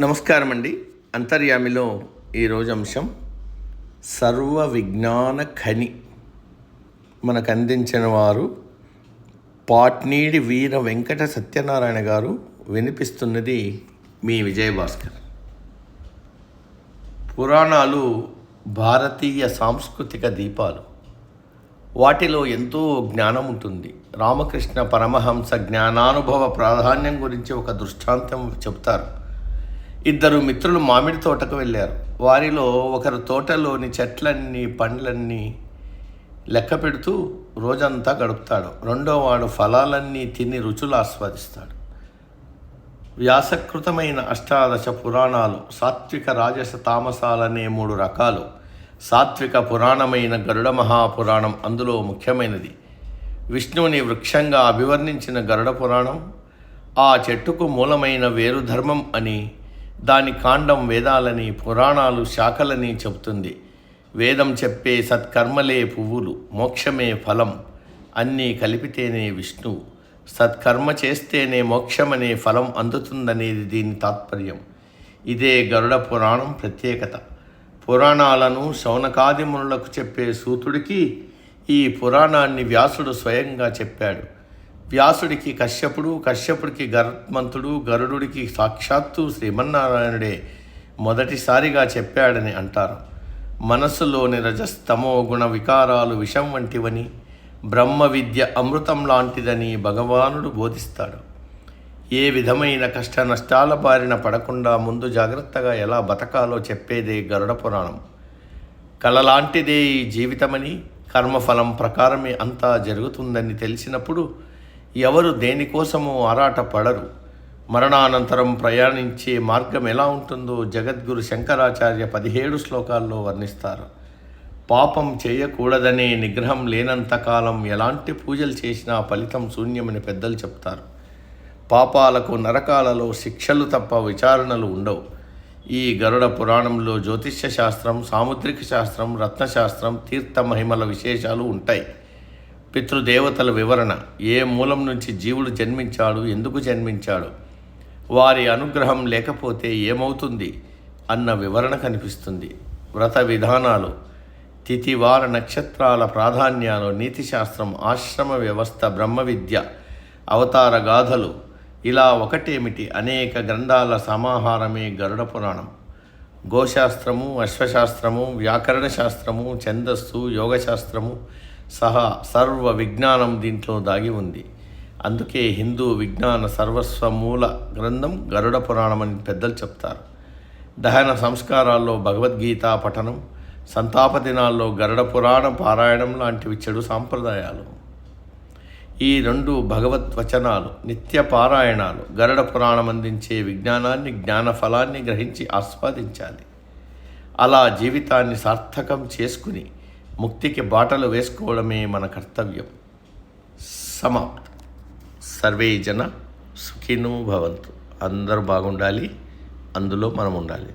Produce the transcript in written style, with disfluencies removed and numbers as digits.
నమస్కారం అండి. అంతర్యామిలో ఈరోజు అంశం సర్వ విజ్ఞాన ఖని. మనకు అందించిన వారు పాట్నీడి వీర వెంకట సత్యనారాయణ గారు. వినిపిస్తున్నది మీ విజయభాస్కర్. పురాణాలు భారతీయ సాంస్కృతిక దీపాలు. వాటిలో ఎంతో జ్ఞానం ఉంటుంది. రామకృష్ణ పరమహంస జ్ఞానానుభవ ప్రాధాన్యం గురించి ఒక దృష్టాంతం చెబుతారు. ఇద్దరు మిత్రులు మామిడి తోటకు వెళ్ళారు. వారిలో ఒకరు తోటలోని చెట్లన్నీ పండ్లన్నీ లెక్క పెడుతూ రోజంతా గడుపుతాడు. రెండోవాడు ఫలాలన్నీ తిని రుచులు ఆస్వాదిస్తాడు. వ్యాసకృతమైన అష్టాదశ పురాణాలు సాత్విక రాజస తామసాలనే 3 రకాలు. సాత్విక పురాణమైన గరుడ మహాపురాణం అందులో ముఖ్యమైనది. విష్ణువుని వృక్షంగా అభివర్ణించిన గరుడ పురాణం ఆ చెట్టుకు మూలమైన వేరు ధర్మం అని, దాని కాండం వేదాలని, పురాణాలు శాఖలని చెబుతుంది. వేదం చెప్పే సత్కర్మలే పువ్వులు, మోక్షమే ఫలం, అన్నీ కలిపితేనే విష్ణువు. సత్కర్మ చేస్తేనే మోక్షమనే ఫలం అందుతుందనేది దీని తాత్పర్యం. ఇదే గరుడ పురాణం ప్రత్యేకత. పురాణాలను శౌనకాది మునులకు చెప్పే సూతుడికి ఈ పురాణాన్ని వ్యాసుడు స్వయంగా చెప్పాడు. వ్యాసుడికి కశ్యపుడు, కశ్యపుడికి గరుత్మంతుడు, గరుడుడికి సాక్షాత్తు శ్రీమన్నారాయణుడే మొదటిసారిగా చెప్పాడని అంటారు. మనస్సులోని రజస్తమో గుణ వికారాలు విషం వంటివని, బ్రహ్మ విద్య అమృతం లాంటిదని భగవానుడు బోధిస్తాడు. ఏ విధమైన కష్ట నష్టాల బారిన పడకుండా ముందు జాగ్రత్తగా ఎలా బతకాలో చెప్పేదే గరుడ పురాణం. కళలాంటిదే ఈ జీవితమని, కర్మఫలం ప్రకారమే అంతా జరుగుతుందని తెలిసినప్పుడు ఎవరు దేనికోసమో ఆరాట పడరు. మరణానంతరం ప్రయాణించే మార్గం ఎలా ఉంటుందో జగద్గురు శంకరాచార్య 17 శ్లోకాల్లో వర్ణిస్తారు. పాపం చేయకూడదనే నిగ్రహం లేనంతకాలం ఎలాంటి పూజలు చేసినా ఫలితం శూన్యమని పెద్దలు చెప్తారు. పాపాలకు నరకాలలో శిక్షలు తప్ప విచారణలు ఉండవు. ఈ గరుడ పురాణంలో జ్యోతిష్య శాస్త్రం, సాముద్రిక శాస్త్రం, రత్నశాస్త్రం, తీర్థ మహిమల విశేషాలు ఉంటాయి. పితృదేవతల వివరణ, ఏ మూలం నుంచి జీవుడు జన్మించాడు, ఎందుకు జన్మించాడు, వారి అనుగ్రహం లేకపోతే ఏమవుతుంది అన్న వివరణ కనిపిస్తుంది. వ్రత విధానాలు, తిథివార నక్షత్రాల ప్రాధాన్యాలు, నీతిశాస్త్రం, ఆశ్రమ వ్యవస్థ, బ్రహ్మ విద్య, అవతార గాథలు, ఇలా ఒకటేమిటి అనేక గ్రంథాల సమాహారమే గరుడ పురాణం. గోశాస్త్రము, అశ్వశాస్త్రము, వ్యాకరణ శాస్త్రము, ఛందస్సు, యోగశాస్త్రము సహా సర్వ విజ్ఞానం దీంట్లో దాగి ఉంది. అందుకే హిందూ విజ్ఞాన సర్వస్వ మూల గ్రంథం గరుడ పురాణం అని పెద్దలు చెప్తారు. దహన సంస్కారాల్లో భగవద్గీత పఠనం, సంతాప దినాల్లో గరుడ పురాణ పారాయణం లాంటివి చెడు సాంప్రదాయాలు. ఈ 2 భగవద్వచనాలు, నిత్య పారాయణాలు. గరుడ పురాణం అందించే విజ్ఞానాన్ని, జ్ఞాన ఫలాన్ని గ్రహించి ఆస్వాదించాలి. అలా జీవితాన్ని సార్థకం చేసుకుని ముక్తికి బాటలు వేసుకోవడమే మన కర్తవ్యం. సమాప్తం. సర్వే జన సుఖినో భవంతు. అందరూ బాగుండాలి, అందులో మనం ఉండాలి.